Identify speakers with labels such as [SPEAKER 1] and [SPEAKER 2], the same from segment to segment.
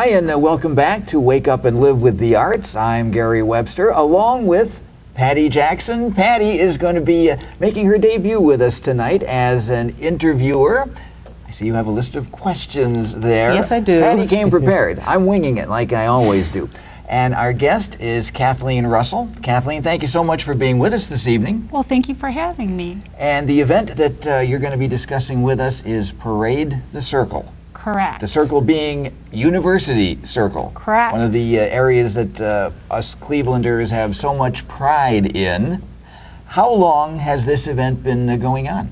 [SPEAKER 1] and welcome back to Wake Up and Live with the Arts. I'm Gary Webster, along with Patty Jackson. Patty is going to be making her debut with us tonight as an interviewer. I see you have a list of questions there.
[SPEAKER 2] Yes, I do.
[SPEAKER 1] Patty came prepared. I'm winging it like I always do. And our guest is Kathleen Russel. Kathleen, thank you so much for being with us this evening.
[SPEAKER 3] Well, thank you for having me.
[SPEAKER 1] And the event that you're going to be discussing with us is Parade the Circle.
[SPEAKER 3] Correct.
[SPEAKER 1] The Circle being University Circle.
[SPEAKER 3] Correct.
[SPEAKER 1] One of the areas that us Clevelanders have so much pride in. How long has this event been going on?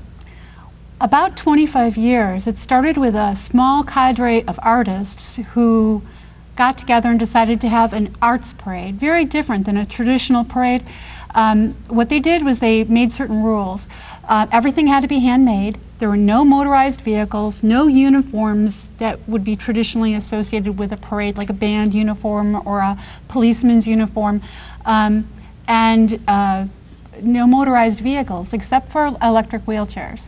[SPEAKER 3] About 25 years. It started with a small cadre of artists who got together and decided to have an arts parade, very different than a traditional parade. What they did was they made certain rules. Everything had to be handmade. There were no motorized vehicles, no uniforms that would be traditionally associated with a parade, like a band uniform or a policeman's uniform, and no motorized vehicles except for electric wheelchairs.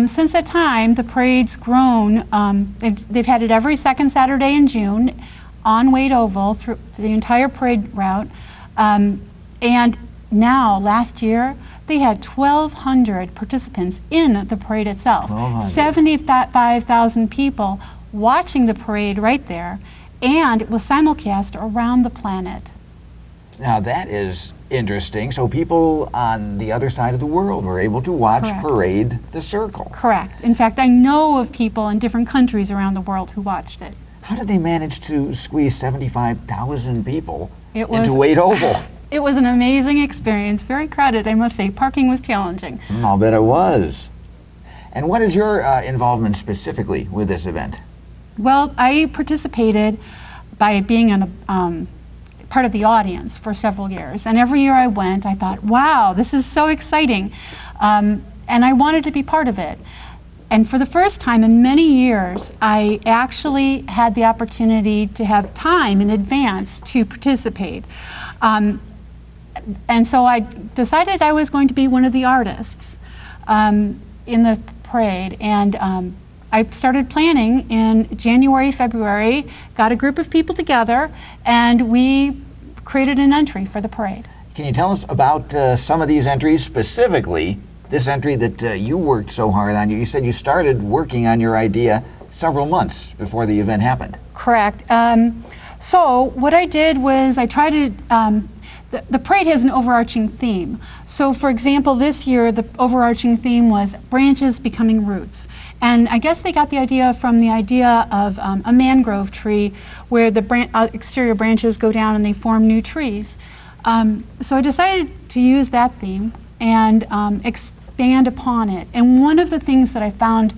[SPEAKER 3] Since that time, the parade's grown. They've had it every second Saturday in June on Wade Oval through the entire parade route. And now, last year, they had 1,200 participants in the parade itself. 75,000 people watching the parade right there, and it was simulcast around the planet.
[SPEAKER 1] Now that is interesting. So people on the other side of the world were able to watch
[SPEAKER 3] Correct.
[SPEAKER 1] Parade the Circle.
[SPEAKER 3] Correct. In fact, I know of people in different countries around the world who watched it.
[SPEAKER 1] How did they manage to squeeze 75,000 people
[SPEAKER 3] It was-
[SPEAKER 1] into Wade Oval?
[SPEAKER 3] It was an amazing experience, very crowded, I must say. Parking was challenging.
[SPEAKER 1] I'll bet it was. And what is your involvement specifically with this event?
[SPEAKER 3] Well, I participated by being part of the audience for several years. And every year I went, I thought, wow, this is so exciting. And I wanted to be part of it. And for the first time in many years, I actually had the opportunity to have time in advance to participate. And so I decided I was going to be one of the artists in the parade. And I started planning in January, February, got a group of people together, and we created an entry for the parade.
[SPEAKER 1] Can you tell us about some of these entries, specifically this entry that you worked so hard on? You said you started working on your idea several months before the event happened.
[SPEAKER 3] Correct. So what I did was I tried to, the parade has an overarching theme. So for example, this year the overarching theme was branches becoming roots. And I guess they got the idea from the idea of a mangrove tree where the exterior branches go down and they form new trees. So I decided to use that theme and expand upon it. And one of the things that I found,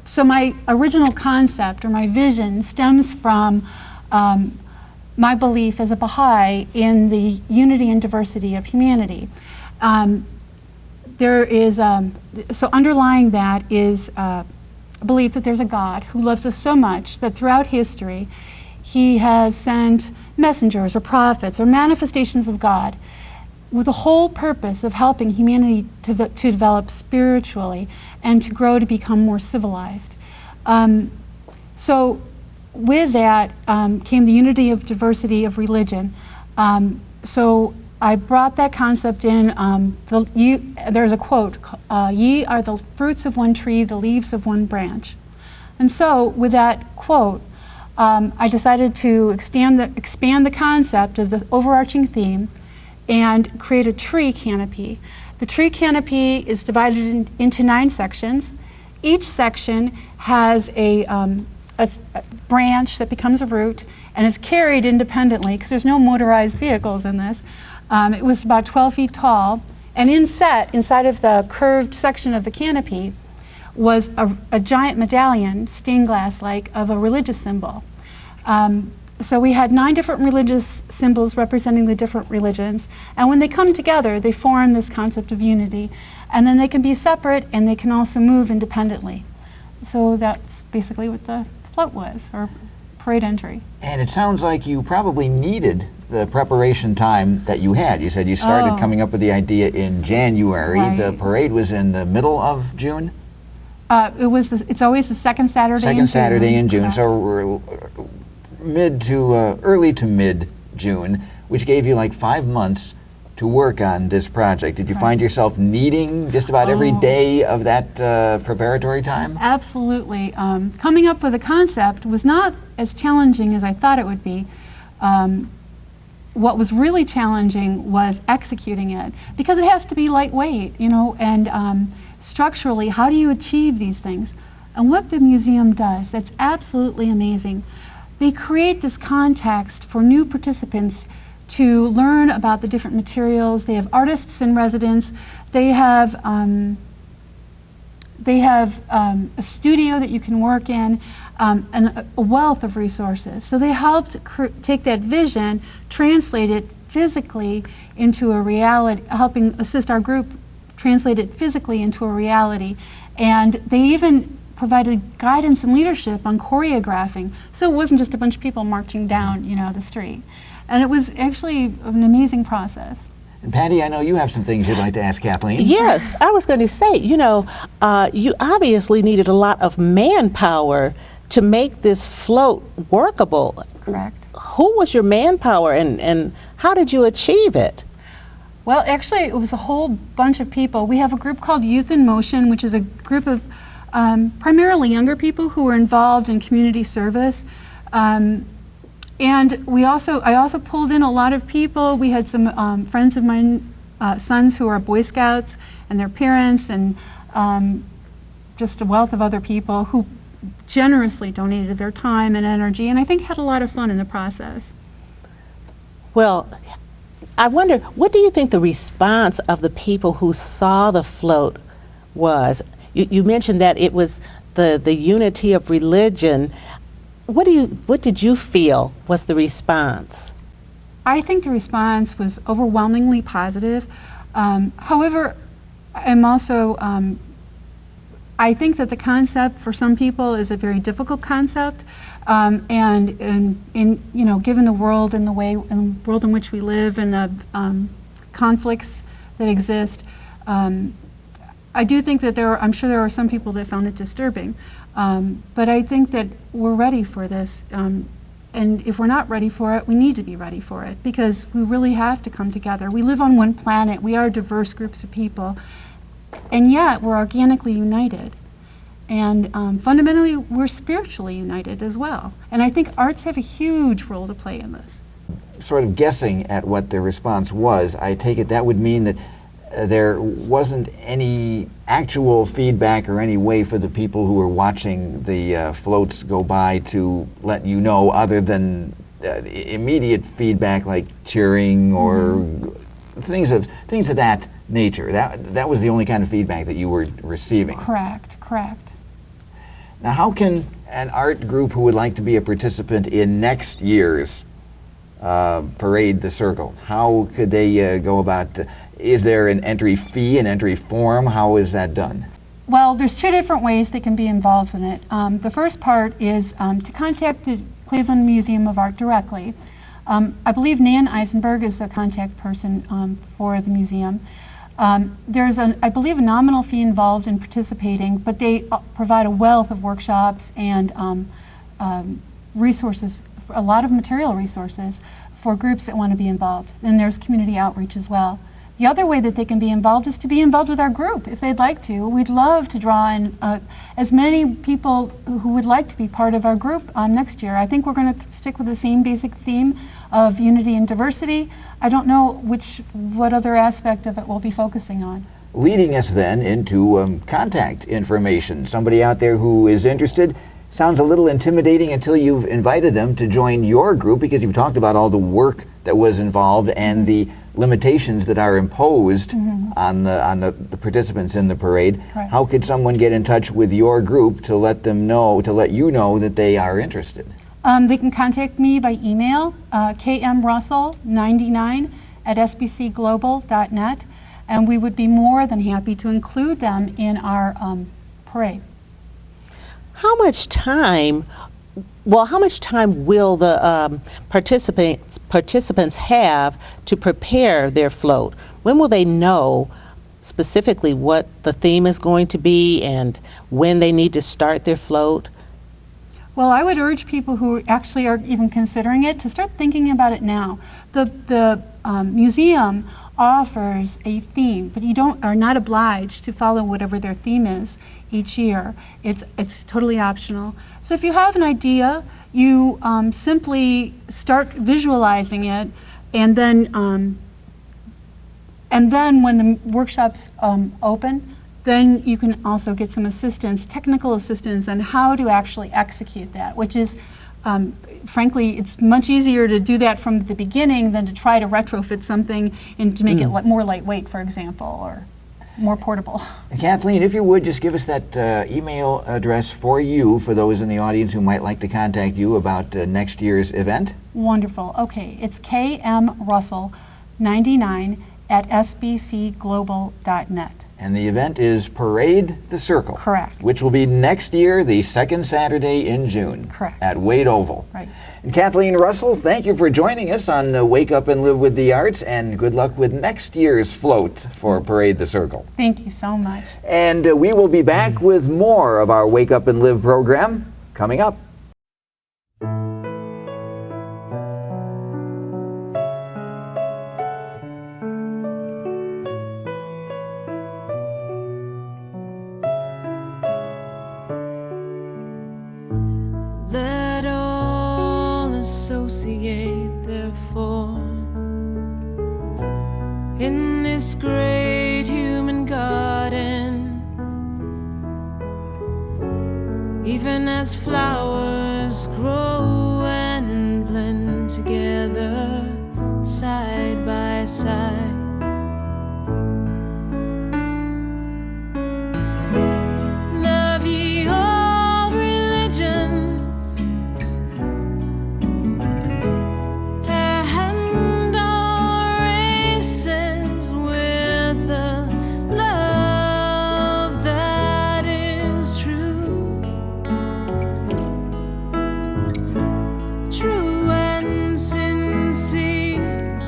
[SPEAKER 3] so my original concept or my vision stems from my belief as a Baha'i in the unity and diversity of humanity. There is, so underlying that is a belief that there's a God who loves us so much that throughout history he has sent messengers or prophets or manifestations of God with the whole purpose of helping humanity to develop spiritually and to grow to become more civilized. So with that came the unity of diversity of religion. So I brought that concept in. There's a quote, "Ye are the fruits of one tree, the leaves of one branch." And so with that quote, I decided to expand the concept of the overarching theme and create a tree canopy. The tree canopy is divided into 9 sections. Each section has a branch that becomes a root and is carried independently because there's no motorized vehicles in this. It was about 12 feet tall, and inside of the curved section of the canopy was a giant medallion, stained glass-like, of a religious symbol. So we had 9 different religious symbols representing the different religions, and when they come together, they form this concept of unity. And then they can be separate, and they can also move independently. So that's basically what the float was, or parade entry.
[SPEAKER 1] And it sounds like you probably needed the preparation time that you had. You said you started coming up with the idea in January.
[SPEAKER 3] Right.
[SPEAKER 1] The parade was in the middle of June?
[SPEAKER 3] It's always the second Saturday in June.
[SPEAKER 1] Second Saturday in June,
[SPEAKER 3] Correct.
[SPEAKER 1] so we're early to mid-June, which gave you like 5 months to work on this project. Did you find yourself needing just about every day of that preparatory time?
[SPEAKER 3] Absolutely. Coming up with a concept was not as challenging as I thought it would be. What was really challenging was executing it, because it has to be lightweight, and structurally, how do you achieve these things? And what the museum does, that's absolutely amazing. They create this context for new participants to learn about the different materials. They have artists in residence. They have a studio that you can work in, and a wealth of resources. So they helped take that vision, translate it physically into a reality, helping assist our group translate it physically into a reality. And they even provided guidance and leadership on choreographing. So it wasn't just a bunch of people marching down, the street. And it was actually an amazing process.
[SPEAKER 1] And Patty, I know you have some things you'd like to ask Kathleen.
[SPEAKER 2] Yes, I was going to say, you obviously needed a lot of manpower to make this float workable.
[SPEAKER 3] Correct.
[SPEAKER 2] Who was your manpower, and how did you achieve it?
[SPEAKER 3] Well, actually, it was a whole bunch of people. We have a group called Youth in Motion, which is a group of primarily younger people who are involved in community service. And I also pulled in a lot of people. We had some friends of mine, sons who are Boy Scouts, and their parents, and just a wealth of other people who generously donated their time and energy, and I think had a lot of fun in the process.
[SPEAKER 2] Well, I wonder, what do you think the response of the people who saw the float was? You mentioned that it was the unity of religion. What did you feel was the response?
[SPEAKER 3] I think the response was overwhelmingly positive. However, I'm also I think that the concept for some people is a very difficult concept, and given the world and the world in which we live and the conflicts that exist, I do think that I'm sure there are some people that found it disturbing, but I think that we're ready for this, and if we're not ready for it, we need to be ready for it, because we really have to come together. We live on one planet. We are diverse groups of people. And yet, we're organically united. And fundamentally, we're spiritually united as well. And I think arts have a huge role to play in this.
[SPEAKER 1] Sort of guessing at what the response was, I take it that would mean that there wasn't any actual feedback or any way for the people who were watching the floats go by to let you know, other than immediate feedback like cheering or things of that nature. That was the only kind of feedback that you were receiving.
[SPEAKER 3] Correct.
[SPEAKER 1] Now, how can an art group who would like to be a participant in next year's Parade the Circle, how could they go about? Is there an entry fee, an entry form? How is that done?
[SPEAKER 3] Well, there's two different ways they can be involved in it. The first part is to contact the Cleveland Museum of Art directly. I believe Nan Eisenberg is the contact person for the museum. There's, I believe, a nominal fee involved in participating, but they provide a wealth of workshops and resources, a lot of material resources for groups that want to be involved. And there's community outreach as well. The other way that they can be involved is to be involved with our group if they'd like to. We'd love to draw in as many people who would like to be part of our group next year. I think we're going to stick with the same basic theme of unity and diversity. I don't know what other aspect of it we'll be focusing on.
[SPEAKER 1] Leading us then into contact information. Somebody out there who is interested. Sounds a little intimidating until you've invited them to join your group, because you've talked about all the work that was involved and the limitations that are imposed on the participants in the parade.
[SPEAKER 3] Right.
[SPEAKER 1] How could someone get in touch with your group to let you know that they are interested?
[SPEAKER 3] They can contact me by email, kmrussell99@sbcglobal.net, and we would be more than happy to include them in our parade.
[SPEAKER 2] How much time will the participants have to prepare their float? When will they know specifically what the theme is going to be and when they need to start their float?
[SPEAKER 3] Well, I would urge people who actually are even considering it to start thinking about it now. The museum offers a theme, but you are not obliged to follow whatever their theme is each year. It's totally optional. So if you have an idea, you simply start visualizing it, and then when the workshops open, then you can also get some assistance, technical assistance, on how to actually execute that, which is, frankly, it's much easier to do that from the beginning than to try to retrofit something and to make it more lightweight, for example, or more portable.
[SPEAKER 1] Kathleen, if you would, just give us that email address for those in the audience who might like to contact you about next year's event.
[SPEAKER 3] Wonderful. Okay, it's kmrussell99@sbcglobal.net.
[SPEAKER 1] And the event is Parade the Circle.
[SPEAKER 3] Correct.
[SPEAKER 1] Which will be next year, the second Saturday in June.
[SPEAKER 3] Correct.
[SPEAKER 1] At Wade Oval.
[SPEAKER 3] Right.
[SPEAKER 1] And Kathleen Russel, thank you for joining us on Wake Up and Live with the Arts, and good luck with next year's float for Parade the Circle.
[SPEAKER 3] Thank you so much.
[SPEAKER 1] And we will be back with more of our Wake Up and Live program coming up.
[SPEAKER 4] Let all associate, therefore, in this great human garden, even as flowers grow and blend together side by side. Love ye all religions and all races with a love that is true, true and sincere,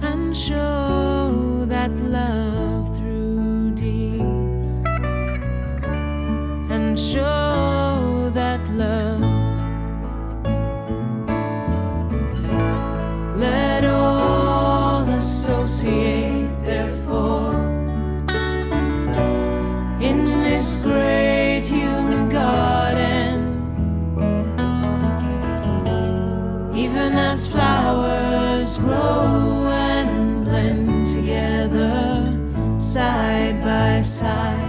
[SPEAKER 4] and show that love through deeds, and show that love. Let all associate, therefore, in this great human garden, even as flowers grow and blend together side by side.